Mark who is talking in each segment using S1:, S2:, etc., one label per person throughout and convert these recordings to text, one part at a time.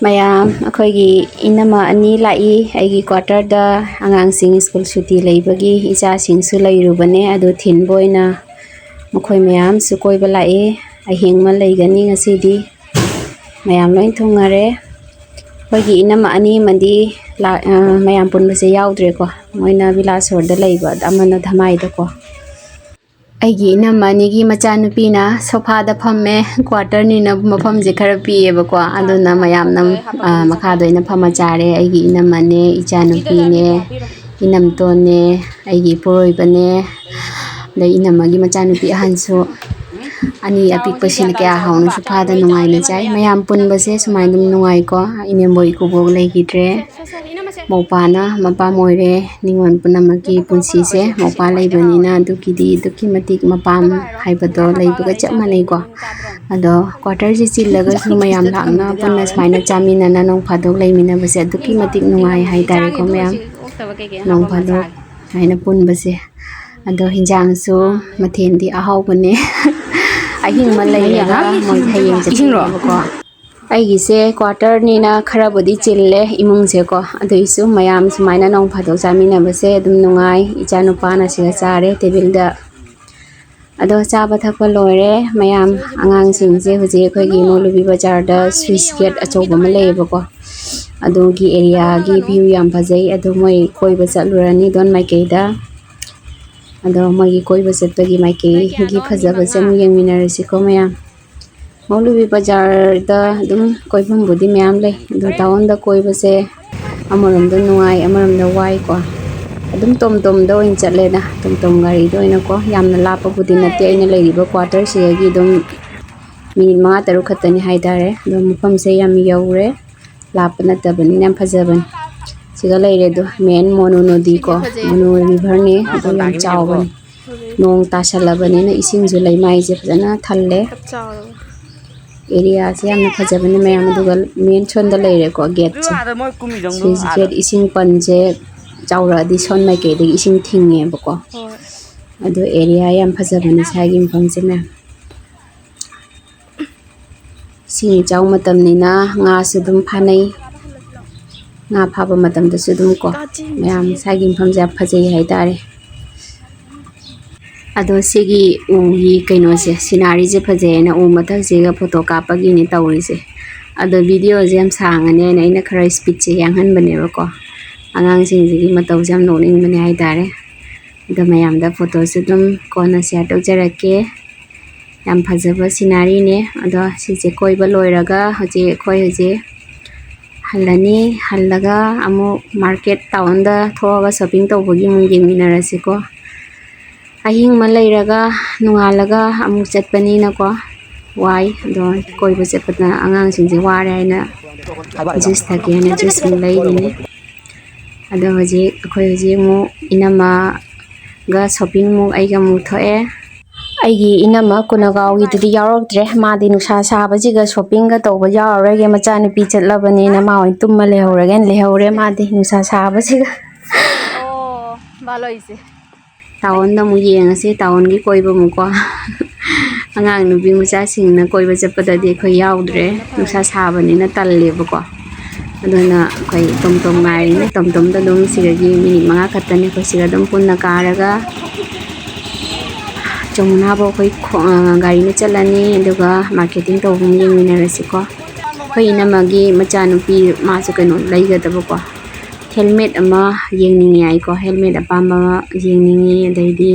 S1: mayam akhoi inama ani lai aigi quarter da angang sing school suti leibagi icha sing su leirubane adu thin boina makhoi mayam su koiba lai ahing ma leigani ngasidi mayam loin thungare akhoi inama ani mandi mayam punbase yaudre ko moina Bilasor da leiba amana dhamai da ko aigi inama ani gi machanupi na sofa da phamme quarter ni na mafam je khara piye ba ko aduna mayam nam makha doina phama chare aigi inama ne ichanupi ne inamto ne aigi poroi bane da inama gi machanupi ahansu ani apik pasin kya haunu sofa da nungai na chai mayam punbase sumai dum nungai ko inemboy ko bog leigidre Maupana mapa moire ningon punamaki punsi se maupa leibanina dukidi duki matik mapam haibado leibaga chap manai ko ado quarter ji chillaga su mayam lakna punna smaina chamina na nong phadok leimina base duki matik nungai haidare ko mayam nong phadok haina punbase ado hinjang su mathendi ahau bane ahing ma leiga moi thayeng chingro ko aigi se quarter ni na khara bodi chille imung se ko adu isu mayam sumaina nong phadok chamina base dum nungai icha nupa na siga chare table da ado chaba thakpa loire mayam angang sing je huje khoi gi Molubi bazar da Swiss gate achoba ma leiba ko adu gi area gi view yam phajai adu moi koiba chalurani don Meitei da ado moi gi koiba chatpagi Meitei gi phajaba cham yengminarasi ko mayam Molubi bazar da dum koibam budi mayam le do town da koibase amaram da nungai amaram da wai ko adum tom da oin chatle da tom gari do ina ko yamna lapa budi nate ina leiriba quarter se gi dum minute 5 taru khatani haidare do mufam se yam yaure lapa natabani nam phajaban siga leire do main Monu nodi ko Monu river ni do yam chawban nong tasalabani na ising ju leimai je phajana thalle area se yamna phajabani mayam aduga main chonda leire ko gate se gate ising panje chawra di son mai ke de ising thinge bako adu area yam phajabani sagi mphangse na sing chaw matam ni na nga su dum phanai nga phaba matam da su dum ko mayam sagi mphangja phajai haidare ado sigi ugi kaino se sinari je phajai na u mathak je ga photo kapagi ni tawri se ado video je am sangane na ina khara speed je yanghan bane ko angang sing ji mataw jam noning bane haidare da mayam da photo se dum kona share to jarake yam phajaba sinari ne ado si je koiba loiraga hoje khoi hoje halani hallaga amu market town da thoga shopping tawbagi mung yengminarasi ko ahing ma leiraga nungalaga amuk chatpani na ko wai do koiba chatpana angang sing je ware aina juice thake na juice mung leidini ado hoje akhoi hoje mu inama ga shopping mu aiga mu thoe aigi inama kunagaw gi didi yaurokdre madi nusa sabaji ga shopping ga tawba yaurage machanupi chatlabani na ma oi tumma lehore madi nusa sabaji ga
S2: baloise
S1: town da mu yengase town gi koiba mu ko angang nubi mucha sing na koiba chappada de khoi yaudre nusa sabani na talle ba ko aduna khoi tom ngai ni tom da dum sigagi minute 5 khatani ko siga dum punna karaga Jamuna bo khoi gari na chalani aduga marketing to bum yengminarasi ko khoi inamagi machanupi ma su kaino leiga daba ko helmet ama yengningi ai ko helmet apamba yengningi daidi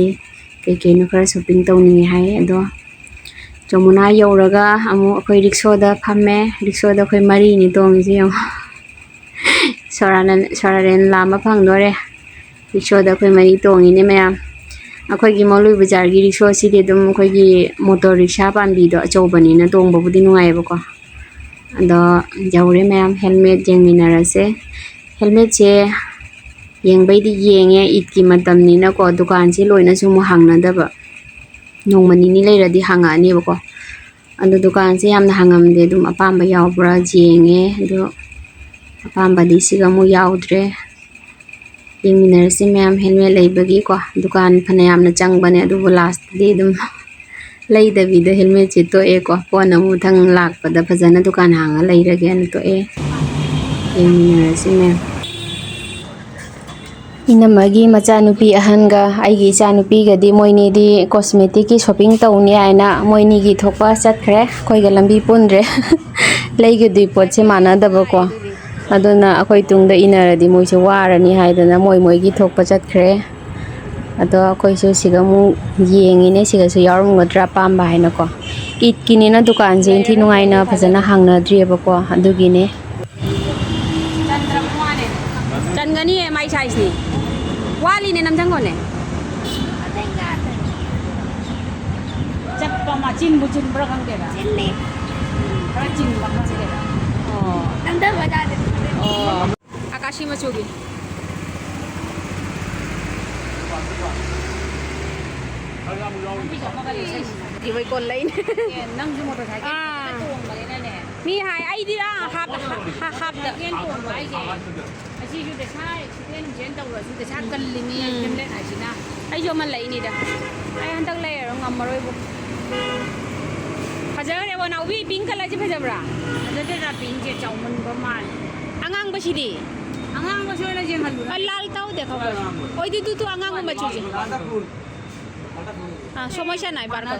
S1: keke no khara shopping tawningi hai ado Jamuna yoraga amu akhoi rickshaw da phamme rickshaw da khoi mari ni tong ji yam soraren lama phangdore rickshaw da khoi mari tongi ne mayam akhoi gi Molubi bazar gi rickshaw si de dum khoi gi motor rickshaw panbi do achobani na tongba budi nungai ba ko ado jaure mayam helmet yengminarase helmet che yengbai di yenge itki matam ni na ko dukan si loina su mu hangna daba nongmani ni leira di hanga ani ba ko ando dukan si yamna hangamde dum apamba yawbra jenge do apamba di siga mu yawdre yengminarase mayam helmet leibagi ko dukan phana yamna changbane adu last di dum leidabi da helmet che to e ko pona mu thang lakpada phajana dukan hanga leirage an to e ꯌꯦꯡꯃꯤꯟꯅꯔꯁꯤ ꯃꯌꯥꯝ ꯏꯅꯝꯃꯒꯤ ꯃꯆꯥꯅꯨꯄꯤ ꯑꯍꯟꯒ ꯑꯩꯒꯤ ꯏꯆꯥꯅꯨꯄꯤꯒꯗꯤ ꯃꯣꯏꯅꯤꯗꯤ ꯀꯣꯁꯃꯦꯇꯤꯛꯀꯤ shopping ꯇꯧꯅꯤ ꯍꯥꯏꯅ ꯃꯣꯏꯅꯤꯒꯤ ꯊꯣꯛꯄ ꯆꯠꯈ꯭ꯔꯦ ꯑꯩꯈꯣꯏꯒ ꯂꯝꯕꯤ ꯄꯨꯟꯗ꯭ꯔꯦ ꯂꯩꯒꯗꯣꯏ ꯄꯣꯠꯁꯦ ꯃꯥꯟꯅꯗꯕꯀꯣ ꯑꯗꯨꯅ ꯑꯩꯈꯣꯏ ꯇꯨꯡꯗ ꯏꯟꯅꯔꯗꯤ ꯃꯣꯏꯁꯨ ꯋꯥꯔꯅꯤ ꯍꯥꯏꯗꯅ ꯃꯣꯏꯒꯤ ꯊꯣꯛꯄ ꯆꯠꯈ꯭ꯔꯦ ꯑꯗꯣ ꯑꯩꯈꯣꯏꯁꯨ ꯁꯤꯒ ꯑꯃꯨꯛ ꯌꯦꯡꯉꯤꯅꯦ ꯁꯤꯒꯁꯨ ꯌꯥꯎꯔꯝꯒꯗ꯭ꯔꯥ ꯑꯄꯥꯝꯕ ꯍꯥꯏꯅꯀꯣ ꯏꯠꯀꯤꯅꯤꯅ ꯗꯨꯀꯥꯟꯁꯦ ꯏꯟꯊꯤ ꯅꯨꯡꯉꯥꯏꯅ ꯐꯖꯅ ꯍꯥꯡꯅꯗ꯭ꯔꯤꯑꯕꯀꯣ ꯑꯗꯨꯒꯤꯅꯦ ꯆꯟꯒꯅꯤꯌꯦ ꯃꯥꯏ ꯁꯥꯏꯖꯅꯤ ꯋꯥꯠꯂꯤꯅꯦ ꯅꯝꯖꯪꯒꯣꯅꯦ ꯆꯠꯄ ꯃꯥ ꯆꯤꯟꯕꯨ ꯆꯤꯟꯕ꯭ꯔꯥ ꯈꯪꯗꯦꯗ ꯆꯤꯟꯅꯤ ꯈꯔ ꯆꯤꯟꯕ ꯈꯪꯗꯦꯗ ꯅꯝꯊꯕ ꯌꯥꯗꯦ ꯑꯀꯥꯁꯤ ꯃꯆꯨꯒꯤ 이거 꼴레인. ꯅꯪꯁꯨ ꯃꯣꯇꯣꯔꯁꯥꯏꯀꯜ ꯇꯣꯡꯕꯅꯤꯅꯅꯦ. ꯃꯤ ꯍꯥꯏ ꯑꯩꯗꯤ ꯍꯥꯞꯇ ꯇꯣꯡꯕ ꯑꯩꯁꯦ ꯑꯁꯤꯁꯨ ꯗꯁꯥ ꯑꯦꯛꯁꯤꯗꯦꯟ ꯇꯧꯔꯁꯨ ꯗꯁꯥ ꯀꯜꯂꯤꯅꯤ ꯍꯦꯝꯂꯦꯠ ꯍꯥꯏꯁꯤꯅ ꯑꯩꯁꯨ ꯑꯃ ꯂꯩꯅꯤꯗ ꯑꯩ ꯍꯟꯗꯛ ꯂꯩꯔꯣ ꯉꯝꯃꯔꯣꯏꯕꯨ ꯐꯖꯈ꯭ꯔꯦꯕꯣ ꯅꯥꯎꯕꯤ ꯄꯤꯡ ꯀꯂꯔꯁꯤ ꯐꯖꯕ꯭ꯔꯥ ꯐꯖꯗꯦꯗ ꯄꯤꯡꯁꯦ ꯆꯥꯎꯃꯟꯕ ꯃꯥꯜꯂꯦ ꯑꯉꯥꯡꯕꯁꯤꯗꯤ ꯑꯉꯥꯡꯕꯁꯨ ꯑꯣꯏꯅ ꯌꯦꯡꯍꯜꯂꯨ ꯂꯥꯜ ꯇꯧꯗꯦ ꯈꯕꯔ ꯑꯣꯏꯗꯤ ꯇꯨ ꯑꯉꯥꯡꯕ ꯃꯆꯨꯁꯦ সমস্যা নাই বার কর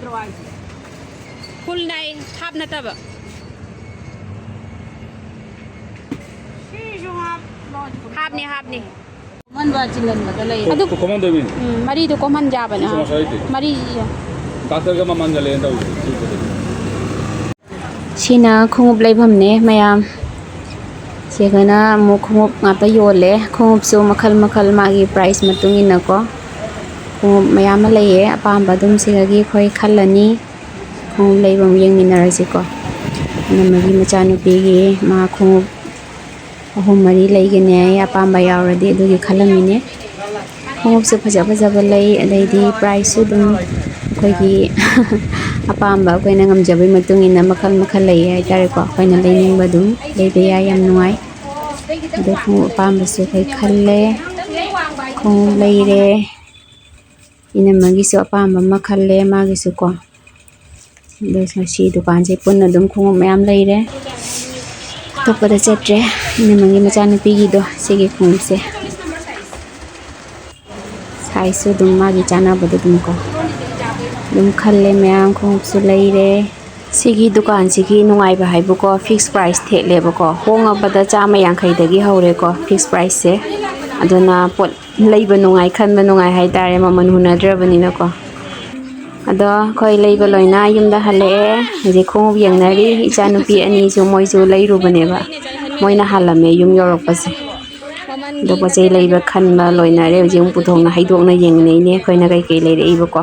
S1: ফুল নাই হাফ নাতাবা হাফনি মান বাচিलन বদা লay adu command debi mari do command jabana mari doctor ga maman ga len taw sina khungup leibhamne mayam segana mo khungup ngata yole khungup su makhal magi price matung ina ko mayam leye apamba dum sigagi khoi khallani khung leibam yengminarasi ko namagi machanupi gi ma khung ahum mari leigene apamba yauradi adugi khallamine khung su faja lei adaidi price su dum khoi gi apamba koina ngamjabai matung ina makhal lei ai tare ko koina leiningba dum leibe ya yam nuai adu khung apamba su khoi khalle khung leire इनमगी सो अपाम खल्ले मागिसु को सी दुकान से पुनः दुम खुंग ma'am लेरे तोपद चट्रे इनमगी मचानुपीगी सिगी खुंग से साइसु दुम मागी चानाबद दुम को दुम खल्ले मैम खुंग सु लेरे सिगी दुकान सिगी नुंगाइबा हाइबको fix price थेलेबको होंगबदा Chama यांखैदगी हौरेको fix price से अदुना pot leiba nungai khanba nungai hai tare maman hunadrabani ko ado khoi leiba loina yumda hale ji khong yengnari ichanupi ani ju moi ju leiru baneba moina halame yum yorok pase do pachei leiba khanba loina re jing puthongna haidokna yengnei ne khoina kai kai leire iba ko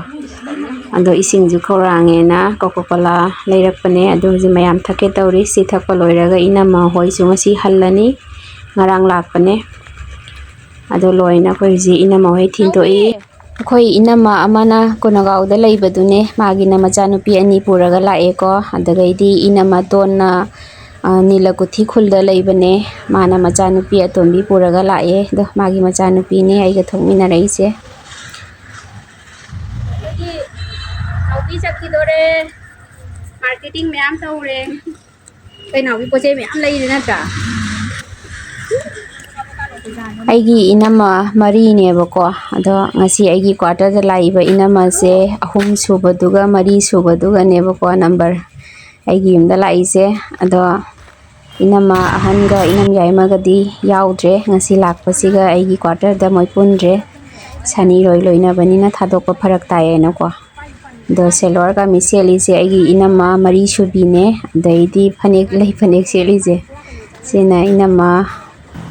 S1: ado ising ju khorange na coca-cola leirakpane ado ji mayam thake tawri si thakpa loiraga inama hoi ju ngasi hallani ngarang lakpane ado loina khoi ji inama hoi thintoi khoi inama amana konagaud leibadune magina machanupi ani puraga lae ko adagaidi inama tonna nilakuthi khulda leibane mana machanupi atombi puraga lae do magi machanupi ne aiga thongmina raise naubi sakhi dore marketing myam tawre kai naubi poche myam leire na ta aigi inama mari nebako ado ngasi aigi quarter da laiba inama se ahum subaduga mari subaduga nebako number aigi yumda laise ado inama ahanga inam yaimagadi yaudre ngasi lakpasiga aigi quarter da moi pundre sani roi loina banina thadokpa pharak taye nako do selor ka miseli se aigi inama mari subine daidi phanek lei phanek seli je sena inama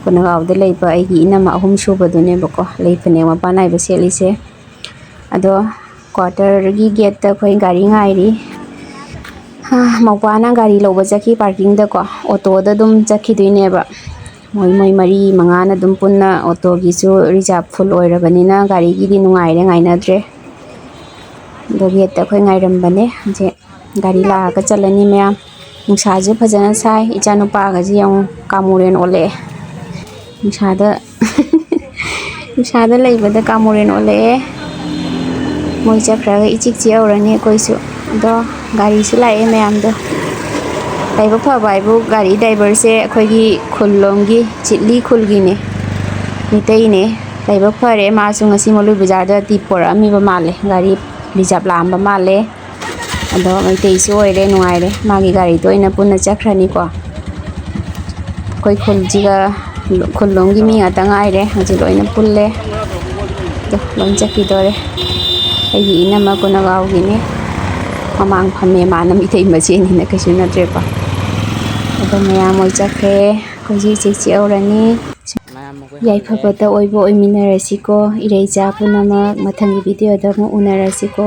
S1: konagaud leiba aigi inama ahum subadune bako lei phane ma panai ba selise ado quarter gi gate ta khoi gari ngairi mawpana gari loba jaki parking da ko auto da dum jaki duine ba moi mari manga na dum punna auto gi su reserve full oirabani na gari gi di nungaire ngainadre do gate ta khoi ngairam bane je gari la ka chalani mya nungsa ju phajana sai ichanu pa ga ji yang kamuren ole nungshada leibada kamuren ole moi chakraga ichik chi aurani koisu do gari su lae mayam do ꯂꯥꯏꯕꯛ ꯐꯕ ꯍꯥꯏꯕꯨ ꯒꯥꯔꯤ ꯗ꯭ꯔꯥꯏꯚꯔꯁꯦ ꯑꯩꯈꯣꯏꯒꯤ ꯈꯨꯜꯂꯣꯝꯒꯤ ꯆꯤꯠꯂꯤ ꯈꯨꯜꯒꯤꯅꯦ, ꯃꯤꯇꯩꯅꯦ. ꯂꯥꯏꯕꯛ ꯐꯔꯦ, ꯃꯥꯁꯨ ꯉꯁꯤ ꯃꯣꯂꯨ ꯕꯖꯥꯔꯗꯗꯤ ꯄꯣꯔꯛꯑꯝꯃꯤꯕ ꯃꯥꯜꯂꯦ, ꯒꯥꯔꯤ ꯔꯤꯖꯥꯕ ꯂꯥꯛꯑꯝꯕ ꯃꯥꯜꯂꯦ. ꯑꯗꯣ ꯃꯩꯇꯩꯁꯨ ꯑꯣꯏꯔꯦ, ꯅꯨꯡꯉꯥꯏꯔꯦ. ꯃꯥꯒꯤ ꯒꯥꯔꯤꯗꯣ ꯑꯣꯏꯅ ꯄꯨꯟꯅ ꯆꯠꯈ꯭ꯔꯅꯤꯀꯣ. ꯑꯩꯈꯣꯏ ꯈꯨꯜꯁꯤꯒ ꯈꯨꯜꯂꯣꯝꯒꯤ ꯃꯤ ꯉꯥꯛꯇ ꯉꯥꯏꯔꯦ, ꯍꯧꯖꯤꯛ ꯂꯣꯏꯅ ꯄꯨꯜꯂꯦ. ꯂꯣꯏ ꯆꯠꯈꯤꯗꯣꯔꯦ. ꯑꯩꯒꯤ ꯏꯅꯝꯃ ꯀꯨꯅꯒꯥꯎꯒꯤꯅꯦ, ꯃꯃꯥꯡ ꯐꯝꯃꯦ, ꯃꯥꯅ ꯃꯤꯇꯩ ꯃꯆꯦꯅꯤꯅ ꯀꯩꯁꯨ ꯅꯠꯇ꯭ꯔꯦꯀꯣ. ꯑꯗꯣ ꯃꯌꯥꯝ ꯃꯣꯏ ꯆꯠꯈ꯭ꯔꯦ. ꯑꯩꯈꯣꯏꯁꯨ ꯏꯆꯤꯛ ꯆꯤꯛꯍꯧꯔꯅꯤ. ꯌꯥꯏꯐꯕꯇ ꯑꯣꯏꯕ ꯑꯣꯏꯃꯤꯟꯅꯔꯁꯤꯀꯣ ꯏꯔꯩꯆꯥ ꯄꯨꯝꯅꯃꯛ. ꯃꯊꯪꯒꯤ ꯚꯤꯗꯤꯑꯣꯗ ꯑꯃꯨꯛ ꯎꯅꯔꯁꯤꯀꯣ.